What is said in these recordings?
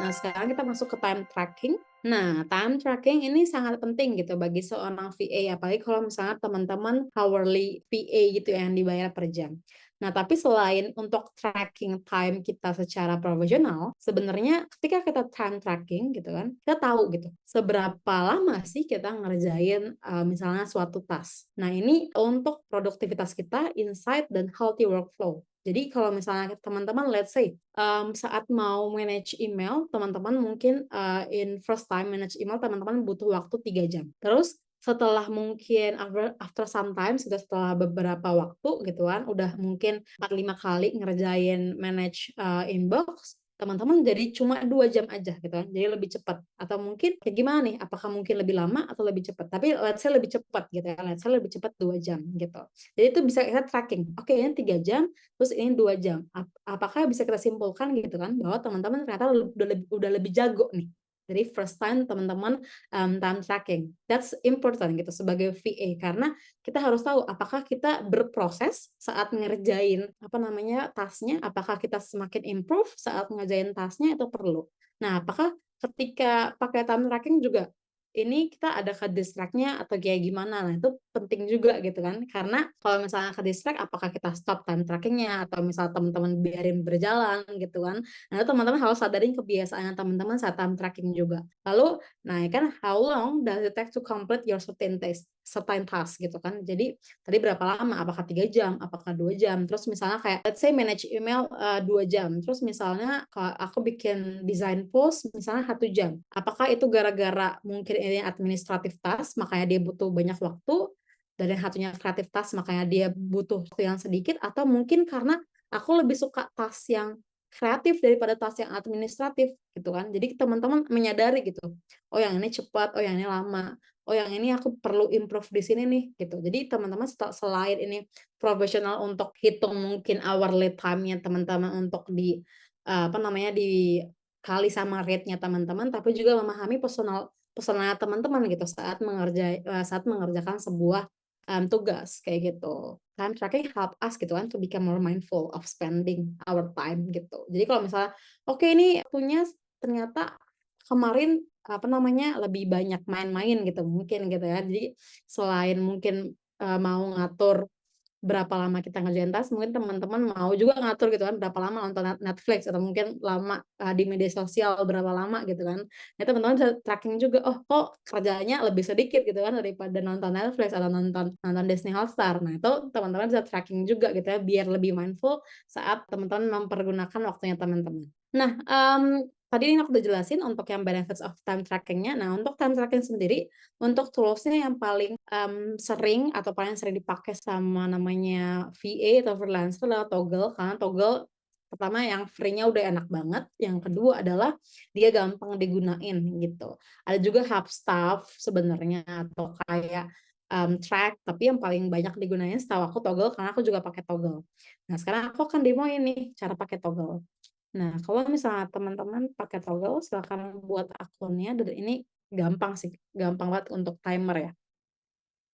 Nah, sekarang kita masuk ke time tracking. Nah, time tracking ini sangat penting gitu bagi seorang VA, apalagi kalau misalnya teman-teman hourly VA gitu ya, yang dibayar per jam. Nah, tapi selain untuk tracking time kita secara profesional, sebenarnya ketika kita time tracking gitu kan, kita tahu gitu seberapa lama sih kita ngerjain misalnya suatu task. Nah, ini untuk produktivitas kita, insight, dan healthy workflow. Jadi kalau misalnya teman-teman let's say, saat mau manage email, teman-teman mungkin, in first time manage email teman-teman butuh waktu 3 jam. Terus setelah mungkin after some time, sudah setelah beberapa waktu gitu kan, udah mungkin 4, 5 kali ngerjain manage, inbox, teman-teman jadi cuma 2 jam aja gitu kan, jadi lebih cepat. Atau mungkin kayak gimana nih, apakah mungkin lebih lama atau lebih cepat? Tapi let's say lebih cepat gitu ya, let's say lebih cepat 2 jam gitu. Jadi itu bisa kita tracking, oke ini 3 jam, terus ini 2 jam. Apakah bisa kita simpulkan gitu kan, bahwa teman-teman ternyata udah lebih jago nih, dari first time teman-teman, time tracking. That's important gitu sebagai VA, karena kita harus tahu apakah kita berproses saat ngerjain, apa namanya, task-nya, apakah kita semakin improve saat ngerjain task-nya atau perlu. Nah, apakah ketika pakai time tracking juga, ini kita ada ke-distract-nya atau kayak gimana? Nah, itu penting juga gitu kan, karena kalau misalnya ke-distract apakah kita stop time tracking-nya atau misal teman-teman biarin berjalan gitu kan. Nah, itu teman-teman harus sadarin kebiasaan teman-teman saat time tracking juga. Lalu, nah ya kan how long does it take to complete your certain task gitu kan. Jadi tadi berapa lama? Apakah 3 jam? Apakah 2 jam? Terus misalnya kayak let's say manage email 2 jam. Terus misalnya aku bikin design post misalnya 1 jam. Apakah itu gara-gara mungkin ini administratif task makanya dia butuh banyak waktu, dan yang satunya kreatif task makanya dia butuh waktu yang sedikit, atau mungkin karena aku lebih suka task yang kreatif daripada task yang administratif gitu kan. Jadi teman-teman menyadari gitu, oh yang ini cepat, oh yang ini lama, oh yang ini aku perlu improve di sini nih gitu. Jadi teman-teman selain ini profesional untuk hitung mungkin hourly time-nya teman-teman untuk apa namanya, dikali sama rate-nya teman-teman, tapi juga memahami personal teman-teman gitu saat mengerjakan sebuah, tugas kayak gitu. Time tracking help us gitu kan to become more mindful of spending our time gitu. Jadi kalau misalnya, oke ini waktunya ternyata kemarin, apa namanya, lebih banyak main-main gitu mungkin gitu ya. Jadi selain mungkin, mau ngatur berapa lama kita ngerjain task, mungkin teman-teman mau juga ngatur gitu kan, berapa lama nonton Netflix atau mungkin lama, di media sosial berapa lama gitu kan. Nah, teman-teman bisa tracking juga, oh kok kerjaannya lebih sedikit gitu kan daripada nonton Netflix atau nonton nonton Disney Hotstar. Nah, itu teman-teman bisa tracking juga gitu ya, biar lebih mindful saat teman-teman mempergunakan waktunya teman-teman. Nah, tadi ini aku udah jelasin untuk yang benefits of time tracking-nya. Nah, untuk time tracking sendiri, untuk tools-nya yang paling, sering atau paling sering dipakai sama namanya VA atau freelancer adalah Toggle, karena Toggle pertama yang free-nya udah enak banget, yang kedua adalah dia gampang digunain gitu. Ada juga Hubstaff sebenarnya atau kayak, Track, tapi yang paling banyak digunain setahu aku Toggle karena aku juga pakai Toggle. Nah, sekarang aku akan demoin nih cara pakai Toggle. Nah, kalau misalnya teman-teman pakai Toggle, silakan buat akunnya dan ini gampang sih, gampang banget untuk timer ya.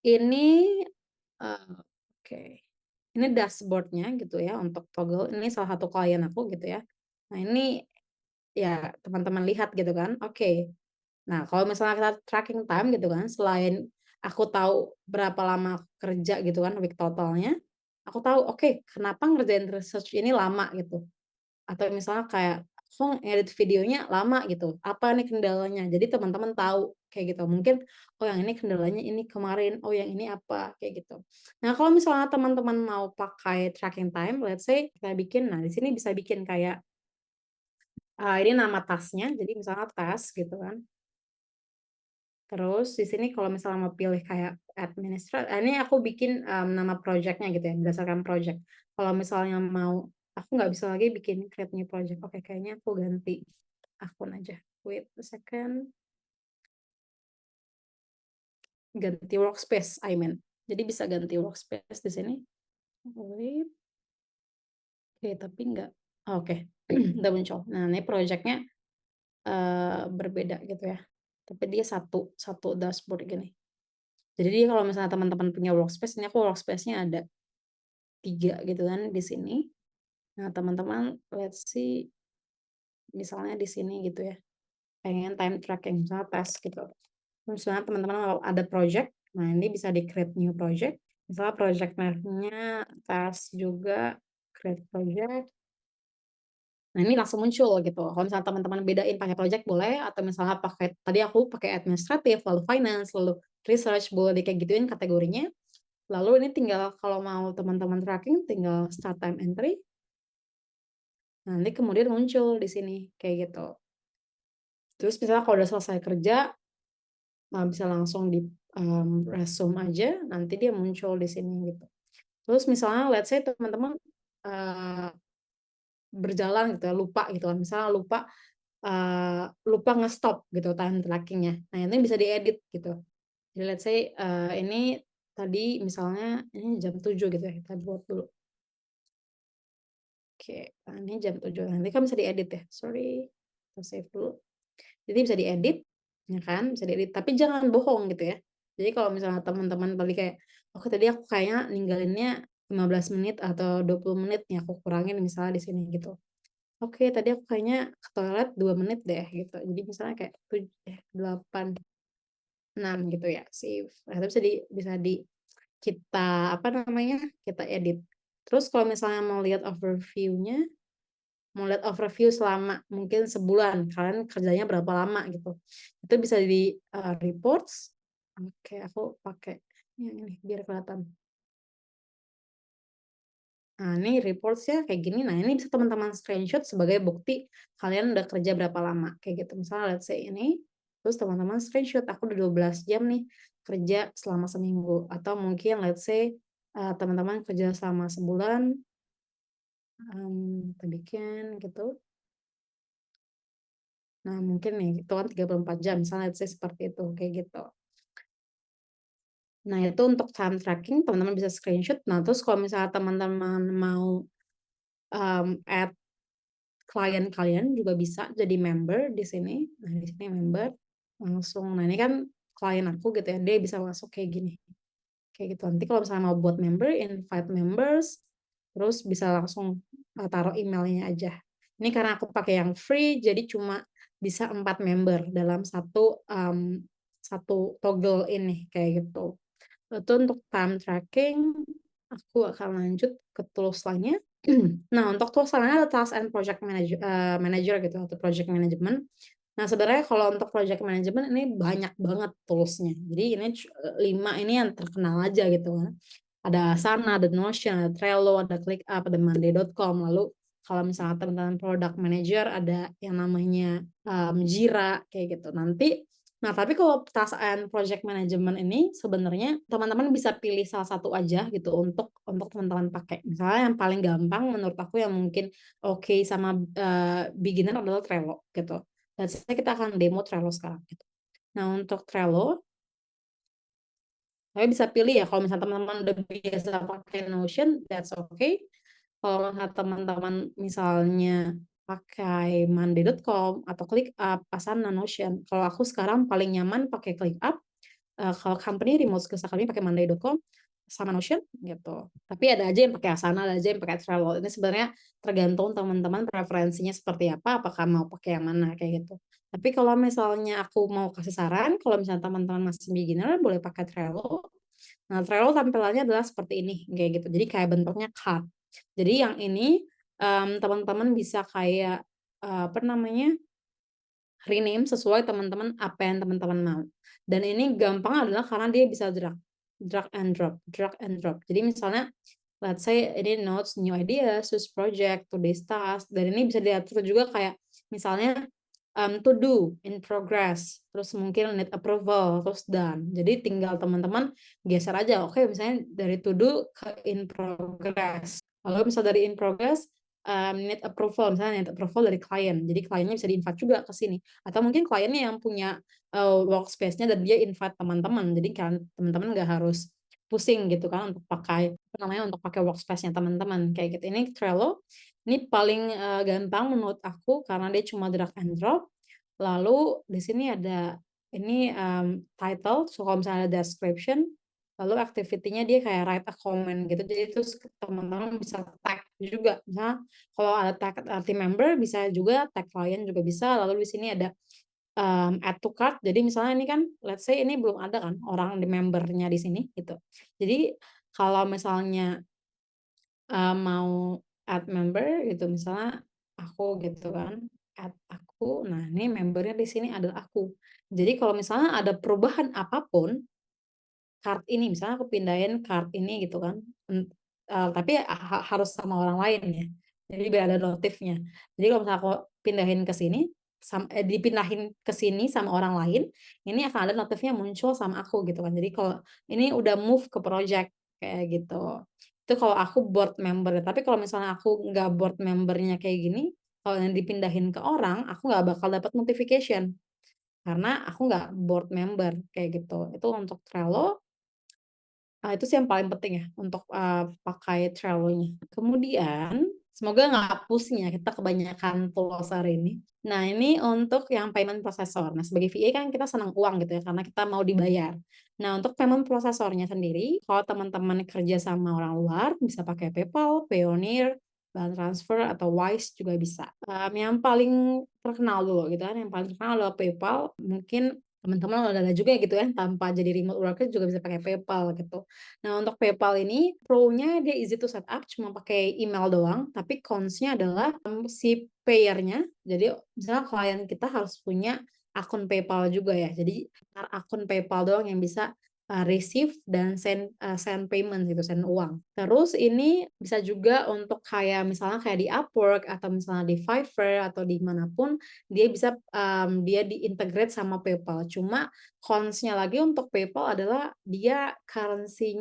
Ini, oke, ini dashboard-nya gitu ya untuk Toggle, ini salah satu klien aku gitu ya. Nah ini, ya teman-teman lihat gitu kan, oke. Nah kalau misalnya kita tracking time gitu kan, selain aku tahu berapa lama aku kerja gitu kan, week totalnya, aku tahu, oke kenapa ngerjain research ini lama gitu. Atau misalnya kayak, kok ngedit videonya lama gitu, apa nih kendalanya? Jadi teman-teman tahu kayak gitu. Mungkin, oh yang ini kendalanya ini kemarin, oh yang ini apa, kayak gitu. Nah kalau misalnya teman-teman mau pakai tracking time, let's say kita bikin, nah di sini bisa bikin kayak, ini nama task-nya, jadi misalnya task gitu kan. Terus di sini kalau misalnya mau pilih kayak ini aku bikin, nama project-nya gitu ya, berdasarkan project. Kalau misalnya mau aku nggak bisa lagi bikin create new project, oke kayaknya aku ganti akun aja. Wait a second, ganti workspace I mean. Jadi bisa ganti workspace di sini. Wait, oke tapi nggak oke, udah muncul. Nah ini project-nya, berbeda gitu ya, tapi dia satu satu dashboard gini. Jadi dia kalau misalnya teman-teman punya workspace, ini aku workspace-nya ada 3 gitu kan di sini. Nah, teman-teman let's see, misalnya di sini gitu ya, pengen time tracking, misalnya tes gitu. Misalnya teman-teman mau ada project, nah ini bisa di-create new project, misalnya project name-nya tes juga, create project. Nah, ini langsung muncul gitu. Kalau misalnya teman-teman bedain pakai project boleh, atau misalnya pakai tadi aku pakai administratif, lalu finance, lalu research, boleh di kayak gituin kategorinya. Lalu ini tinggal kalau mau teman-teman tracking, tinggal start time entry. Nanti kemudian muncul di sini kayak gitu. Terus misalnya kalau udah selesai kerja, bisa langsung di resume aja, nanti dia muncul di sini gitu. Terus misalnya let's say teman-teman berjalan gitu ya, lupa gitu kan. Misalnya lupa nge-stop gitu time trackingnya. Nah, ini bisa diedit gitu. Jadi let's say ini tadi misalnya ini jam 7 gitu ya, kita buat dulu. Oke, nah ini jam 7. Nanti kan bisa diedit ya. Sorry, kita save dulu. Jadi bisa diedit, ya kan? Bisa diedit, tapi jangan bohong gitu ya. Jadi kalau misalnya teman-teman tadi kayak, oke tadi aku kayaknya ninggalinnya 15 menit atau 20 menit nih aku kurangin misalnya di sini gitu. Oke, tadi aku kayaknya ke toilet 2 menit deh gitu. Jadi misalnya kayak 8, 6 gitu ya, save. Nah, itu bisa di kita apa namanya, kita edit. Terus kalau misalnya mau lihat overview selama mungkin sebulan, kalian kerjanya berapa lama gitu. Itu bisa di reports. Oke, aku pakai yang ini biar kelihatan. Nah, ini reports-nya kayak gini. Nah, ini bisa teman-teman screenshot sebagai bukti kalian udah kerja berapa lama, kayak gitu. Misalnya let's say ini, terus teman-teman screenshot, aku udah 12 jam nih kerja selama seminggu. Atau mungkin let's say teman-teman kerja selama sebulan, kita bikin gitu. Nah, mungkin nih, itu kan 34 jam, misalnya let's say seperti itu, kayak gitu. Nah, itu untuk time tracking, teman-teman bisa screenshot. Nah, terus kalau misalnya teman-teman mau add klien kalian juga bisa jadi member di sini. Nah, di sini member langsung. Nah, ini kan klien aku gitu ya. Dia bisa masuk kayak gini. Kayak gitu. Nanti kalau misalnya mau buat member, invite members, terus bisa langsung taruh emailnya aja. Ini karena aku pakai yang free, jadi cuma bisa 4 member dalam satu toggle ini kayak gitu. Itu untuk time tracking, aku akan lanjut ke tools lainnya. Nah, untuk tools lainnya ada task and project manager gitu atau project management. Nah, sebenarnya kalau untuk project management ini banyak banget toolsnya. Jadi ini 5 ini yang terkenal aja gitu kan. Ada Asana, ada Notion, ada Trello, ada ClickUp, ada Monday.com. Lalu kalau misalnya teman-teman product manager ada yang namanya Jira kayak gitu. Nah, tapi kalau task and project management ini sebenarnya teman-teman bisa pilih salah satu aja gitu untuk teman-teman pakai. Misalnya yang paling gampang menurut aku yang mungkin oke sama beginner adalah Trello gitu. Dan kita akan demo Trello sekarang gitu. Nah, untuk Trello tapi bisa pilih ya kalau misalnya teman-teman udah biasa pakai Notion, that's okay. Kalau misalnya teman-teman misalnya pakai monday.com atau ClickUp, Asana, Notion. Kalau aku sekarang paling nyaman pakai ClickUp. Kalau company remote skills academy pakai monday.com sama Notion gitu. Tapi ada aja yang pakai Asana, ada aja yang pakai Trello. Ini sebenarnya tergantung teman-teman preferensinya seperti apa, apakah mau pakai yang mana kayak gitu. Tapi kalau misalnya aku mau kasih saran, kalau misalnya teman-teman masih beginner boleh pakai Trello. Nah, Trello tampilannya adalah seperti ini kayak gitu. Jadi kayak bentuknya card. Jadi yang ini teman-teman bisa kayak apa namanya? Rename sesuai teman-teman apa yang teman-teman mau. Dan ini gampang adalah karena dia bisa drag and drop, drag and drop. Jadi misalnya let's say ini notes, new ideas, choose project, today's task, dan ini bisa diatur juga kayak misalnya to do, in progress, terus mungkin need approval, terus done. Jadi tinggal teman-teman geser aja, oke misalnya dari to do ke in progress. Lalu misalnya dari in progress, need approval, misalnya need approval dari klien. Jadi kliennya bisa di-invite juga ke sini. Atau mungkin kliennya yang punya workspace-nya dan dia invite teman-teman. Jadi kan teman-teman nggak harus pusing gitu kan untuk pakai apa namanya untuk pakai workspace-nya teman-teman kayak gitu. Ini Trello, ini paling gampang menurut aku karena dia cuma drag and drop. Lalu di sini ada ini title, so kalau misalnya ada description, lalu activity-nya dia kayak write a comment gitu. Jadi terus teman-teman bisa tag juga. Misalnya kalau ada tag team member bisa juga, tag klien juga bisa. Lalu di sini ada add to cart. Jadi misalnya ini kan let's say ini belum ada kan orang di membernya di sini gitu. Jadi kalau misalnya mau add member gitu, misalnya aku gitu kan, add aku, nah ini membernya di sini adalah aku. Jadi kalau misalnya ada perubahan apapun card ini, misalnya aku pindahin card ini gitu kan, tapi harus sama orang lain ya, jadi biar ada notifnya. Jadi kalau misalnya aku pindahin ke sini, dipindahin ke sini sama orang lain, ini akan ada notifnya muncul sama aku gitu kan. Jadi kalau ini udah move ke project, kayak gitu. Itu kalau aku board member, tapi kalau misalnya aku nggak board membernya kayak gini, kalau yang dipindahin ke orang, aku nggak bakal dapat notification, karena aku nggak board member, kayak gitu. Itu untuk Trello. Itu sih yang paling penting ya untuk, pakai Trello-nya. Kemudian, semoga nggak pusing ya kita kebanyakan tools hari ini. Nah, ini untuk yang payment processor. Nah, sebagai VA kan kita senang uang gitu ya, karena kita mau dibayar. Nah, untuk payment processor-nya sendiri, kalau teman-teman kerja sama orang luar, bisa pakai PayPal, Payoneer, bank transfer, atau Wise juga bisa. Yang paling terkenal dulu gitu kan, yang paling terkenal adalah PayPal. Mungkin teman-teman udah ada juga gitu ya, tanpa jadi remote worker juga bisa pakai PayPal gitu. Nah, untuk PayPal ini pro-nya dia easy to set up, cuma pakai email doang, tapi cons-nya adalah si payer-nya. Jadi misalnya klien kita harus punya akun PayPal juga ya. Jadi akun PayPal doang yang bisa receive dan send payment gitu, send uang. Terus ini bisa juga untuk kayak misalnya kayak di Upwork atau misalnya di Fiverr atau di manapun dia bisa dia diintegrate sama PayPal. Cuma cons-nya lagi untuk PayPal adalah dia currency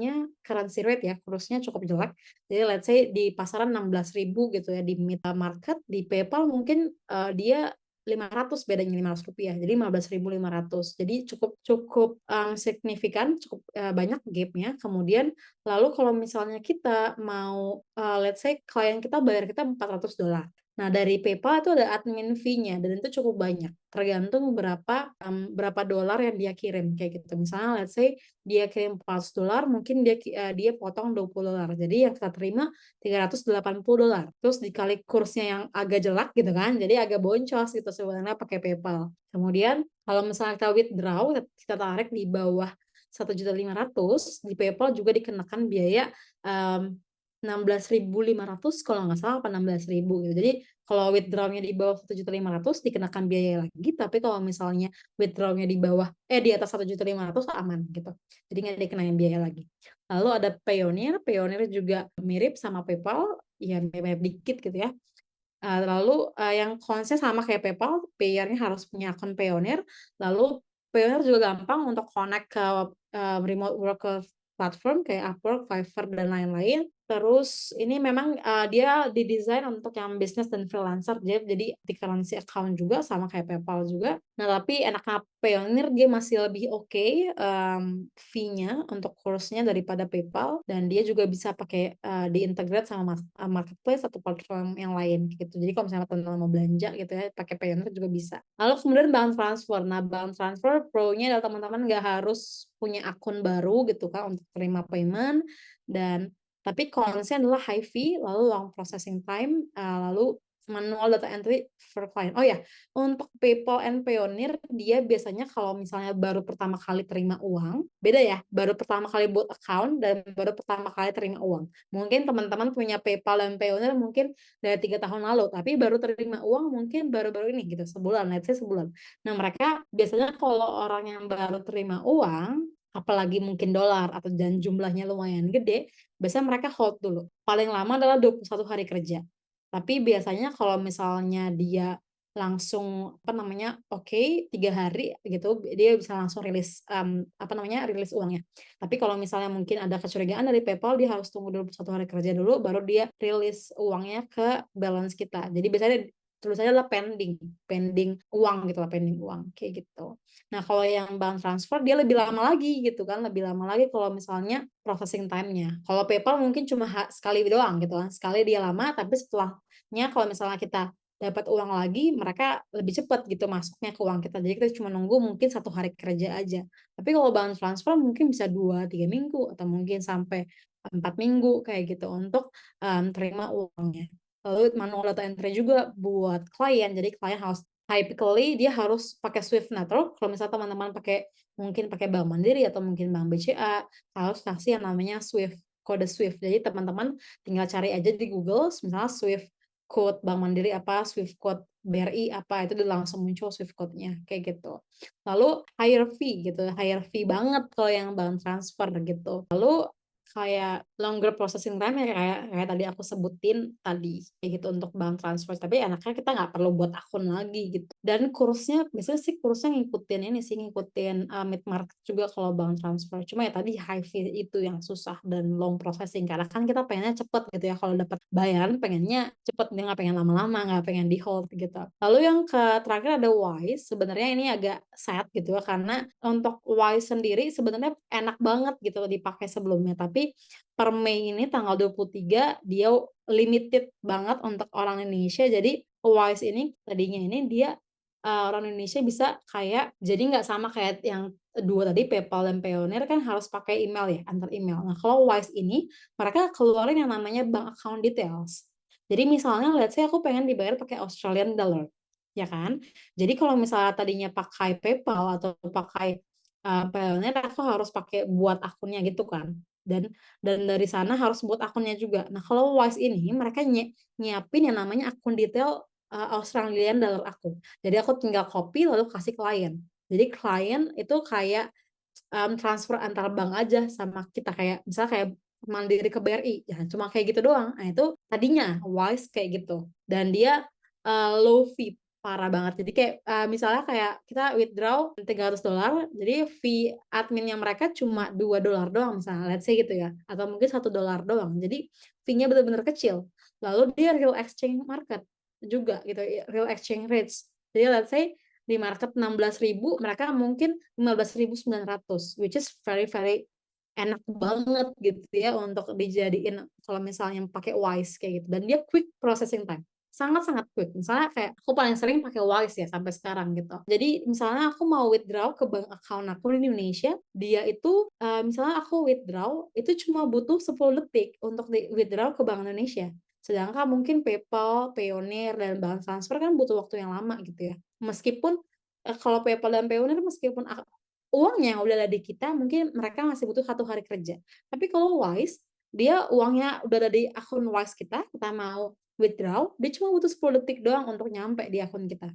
rate ya, kursnya cukup jelek. Jadi let's say di pasaran 16.000 gitu ya, di mid market, di PayPal mungkin, dia 500 bedanya, Rp500. Jadi 15.500. Jadi cukup cukup, signifikan, cukup, banyak gap-nya. Kemudian lalu kalau misalnya kita mau, let's say klien kita bayar kita $400. Nah, dari PayPal itu ada admin fee-nya dan itu cukup banyak, tergantung berapa dolar yang dia kirim, kayak gitu. Misalnya let's say dia kirim $400, mungkin dia potong $20. Jadi yang kita terima $380. Terus dikali kursnya yang agak jelek gitu kan, jadi agak boncos gitu sebenarnya pakai PayPal. Kemudian kalau misalnya kita withdraw, kita tarik di bawah 1.500.000, di PayPal juga dikenakan biaya, mmm, 16.500 kalau nggak salah, apa 16.000 gitu. Jadi kalau withdraw-nya di bawah 1.500.000 dikenakan biaya lagi, tapi kalau misalnya withdraw-nya di atas 1.500.000 aman gitu. Jadi nggak dikenain biaya lagi. Lalu ada Payoneer, Payoneer juga mirip sama PayPal, ya mirip-mirip dikit gitu ya. Lalu, yang cons-nya sama kayak PayPal, payer-nya harus punya akun Payoneer, lalu Payoneer juga gampang untuk connect ke, remote worker platform kayak Upwork, Fiverr, dan lain-lain. Terus ini memang, dia didesain untuk yang bisnis dan freelancer, jadi multi-currency account juga sama kayak PayPal juga. Nah, tapi enaknya Payoneer dia masih lebih oke, fee-nya untuk course-nya daripada PayPal, dan dia juga bisa pakai, diintegrate sama marketplace atau platform yang lain gitu. Jadi kalau misalnya teman-teman mau belanja gitu ya, pakai Payoneer juga bisa. Lalu kemudian bank transfer. Nah, bank transfer pro-nya adalah teman-teman nggak harus punya akun baru gitu kan untuk terima payment, dan tapi cons-nya adalah high fee, lalu long processing time, lalu manual data entry for client. Oh ya, untuk PayPal and Payoneer dia biasanya kalau misalnya baru pertama kali terima uang, beda ya, baru pertama kali buat account dan baru pertama kali terima uang. Mungkin teman-teman punya PayPal dan Payoneer mungkin dari 3 tahun lalu, tapi baru terima uang mungkin baru-baru ini gitu, sebulan, let's say sebulan. Nah, mereka biasanya kalau orang yang baru terima uang, apalagi mungkin dolar atau dan jumlahnya lumayan gede, biasanya mereka hold dulu. Paling lama adalah 21 hari kerja. Tapi biasanya kalau misalnya dia langsung, apa namanya, oke, 3 hari gitu, dia bisa langsung rilis, rilis uangnya. Tapi kalau misalnya mungkin ada kecurigaan dari PayPal, dia harus tunggu 21 hari kerja dulu, baru dia rilis uangnya ke balance kita. Jadi biasanya tulisannya adalah pending, pending uang gitu lah, pending uang, kayak gitu. Nah, kalau yang bank transfer dia lebih lama lagi gitu kan, lebih lama lagi kalau misalnya processing time-nya. Kalau PayPal mungkin cuma sekali doang gitu kan, sekali dia lama, tapi setelahnya kalau misalnya kita dapat uang lagi, mereka lebih cepat gitu masuknya ke uang kita. Jadi kita cuma nunggu mungkin 1 hari kerja aja. Tapi kalau bank transfer mungkin bisa 2, 3 minggu atau mungkin sampai 4 minggu kayak gitu untuk terima uangnya. Lalu manual data entry juga buat klien. Jadi klien harus typically dia harus pakai Swift. Nah, terus kalau misalnya teman-teman mungkin pakai Bank Mandiri atau mungkin Bank BCA, harus kasih yang namanya Swift, kode Swift. Jadi teman-teman tinggal cari aja di Google, misalnya Swift code Bank Mandiri apa, Swift code BRI apa, itu udah langsung muncul Swift code-nya kayak gitu. Lalu higher fee gitu, higher fee banget kalau yang bank transfer gitu. Lalu kayak longer processing time ya kayak tadi aku sebutin tadi kayak gitu untuk bank transfer, tapi enaknya kita nggak perlu buat akun lagi gitu. Dan kursnya biasanya sih kursnya ngikutin mid market juga kalau bank transfer, cuma ya tadi high fee itu yang susah dan long processing karena kan kita pengennya cepet gitu ya, kalau dapat bayaran pengennya cepet, dia nggak pengen lama-lama, nggak pengen di hold gitu. Lalu yang terakhir ada Wise. Sebenarnya ini agak sad gitu ya, karena untuk Wise sendiri sebenarnya enak banget gitu dipakai sebelumnya, tapi per Mei ini tanggal 23 dia limited banget untuk orang Indonesia. Jadi Wise ini tadinya ini dia orang Indonesia bisa kayak jadi nggak sama kayak yang dua tadi PayPal dan Payoneer kan harus pakai email ya, antar email. Nah, kalau Wise ini mereka keluarin yang namanya bank account details. Jadi misalnya let's say aku pengen dibayar pakai Australian dollar, ya kan? Jadi kalau misalnya tadinya pakai PayPal atau pakai Payoneer, aku harus pakai buat akunnya gitu kan. Dan dari sana harus buat akunnya juga. Nah, kalau Wise ini mereka nyiapin yang namanya akun detail Australian dollar aku. Jadi aku tinggal copy lalu kasih klien. Jadi klien itu kayak transfer antar bank aja sama kita, kayak misalnya kayak Mandiri ke BRI, ya cuma kayak gitu doang. Nah, itu tadinya Wise kayak gitu. Dan dia low fee parah banget. Jadi kayak misalnya kayak kita withdraw $300, jadi fee adminnya mereka cuma $2 doang misalnya, let's say gitu ya. Atau mungkin $1 doang. Jadi fee-nya benar-benar kecil. Lalu dia real exchange market juga gitu, real exchange rates. Jadi let's say di market 16.000, mereka mungkin 15.900, which is very very enak banget gitu ya untuk dijadiin kalau misalnya pakai Wise kayak gitu. Dan dia quick processing time, sangat-sangat quick. Misalnya kayak aku paling sering pakai Wise ya sampai sekarang gitu. Jadi misalnya aku mau withdraw ke bank account aku di Indonesia, dia itu misalnya aku withdraw itu cuma butuh 10 detik untuk di withdraw ke Bank Indonesia. Sedangkan mungkin PayPal, Payoneer, dan bank transfer kan butuh waktu yang lama gitu ya. Meskipun kalau PayPal dan Payoneer meskipun uangnya udah ada di kita, mungkin mereka masih butuh 1 hari kerja. Tapi kalau Wise, dia uangnya udah ada di akun Wise kita mau withdraw, dia cuma butuh 10 detik doang untuk nyampe di akun kita.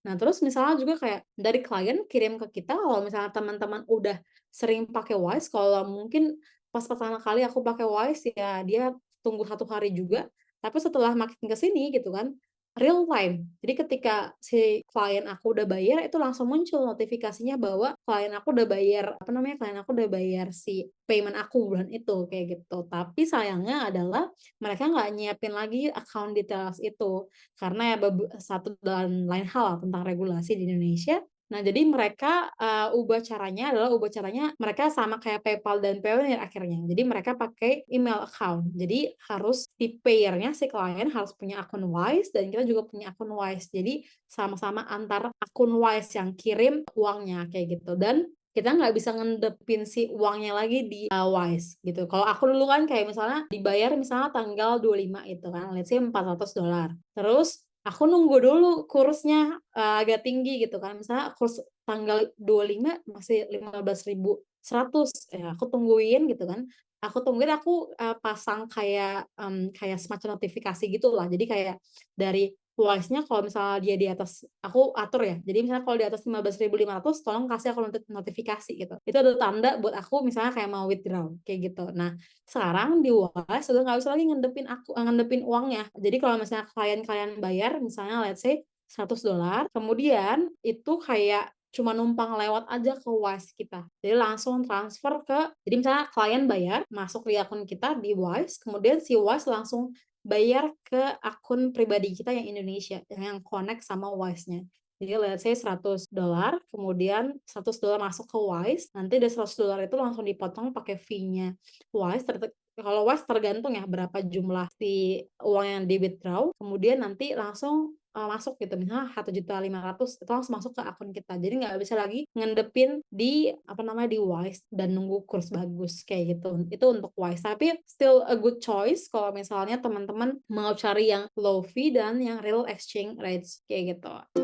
Nah, terus misalnya juga kayak dari klien kirim ke kita, kalau misalnya teman-teman udah sering pakai Wise, kalau mungkin pas pertama kali aku pakai Wise ya dia tunggu 1 hari juga, tapi setelah makin ke sini gitu kan, real time. Jadi ketika si klien aku udah bayar, itu langsung muncul notifikasinya bahwa klien aku udah bayar, apa namanya, klien aku udah bayar si payment aku bulan itu, kayak gitu. Tapi sayangnya adalah mereka nggak nyiapin lagi account details itu. Karena ya satu dan lain hal tentang regulasi di Indonesia. Nah, jadi mereka ubah caranya mereka sama kayak PayPal dan Payoneer akhirnya. Jadi mereka pakai email account. Jadi harus si payer-nya si klien harus punya akun Wise dan kita juga punya akun Wise. Jadi sama-sama antar akun Wise yang kirim uangnya kayak gitu. Dan kita nggak bisa ngendepin si uangnya lagi di Wise gitu. Kalau aku dulu kan kayak misalnya dibayar misalnya tanggal 25 itu kan, let's say $400. Terus aku nunggu dulu kursnya agak tinggi gitu kan. Misalnya kurs tanggal 25 masih 15.100. Ya, aku tungguin gitu kan. Aku pasang kayak semacam notifikasi gitu lah. Jadi kayak dari Wise-nya kalau misalnya dia di atas, aku atur ya. Jadi misalnya kalau di atas 15.500, tolong kasih aku notifikasi gitu. Itu ada tanda buat aku misalnya kayak mau withdraw kayak gitu. Nah, sekarang di Wise udah nggak bisa lagi ngendepin uangnya. Jadi kalau misalnya klien-klien bayar misalnya let's say $100, kemudian itu kayak cuma numpang lewat aja ke Wise kita. Jadi langsung transfer jadi misalnya klien bayar, masuk di akun kita di Wise, kemudian si Wise langsung bayar ke akun pribadi kita yang Indonesia, yang connect sama Wise-nya. Jadi let's say $100, kemudian $100 masuk ke Wise, nanti dari $100 itu langsung dipotong pakai fee-nya Wise. Kalau Wise tergantung ya berapa jumlah si uang yang di withdraw, kemudian nanti langsung masuk gitu, misalnya 1.500.000 itu langsung masuk ke akun kita. Jadi nggak bisa lagi ngendepin di, apa namanya, di Wise dan nunggu kurs bagus kayak gitu. Itu untuk Wise, tapi still a good choice kalau misalnya teman-teman mau cari yang low fee dan yang real exchange rates kayak gitu.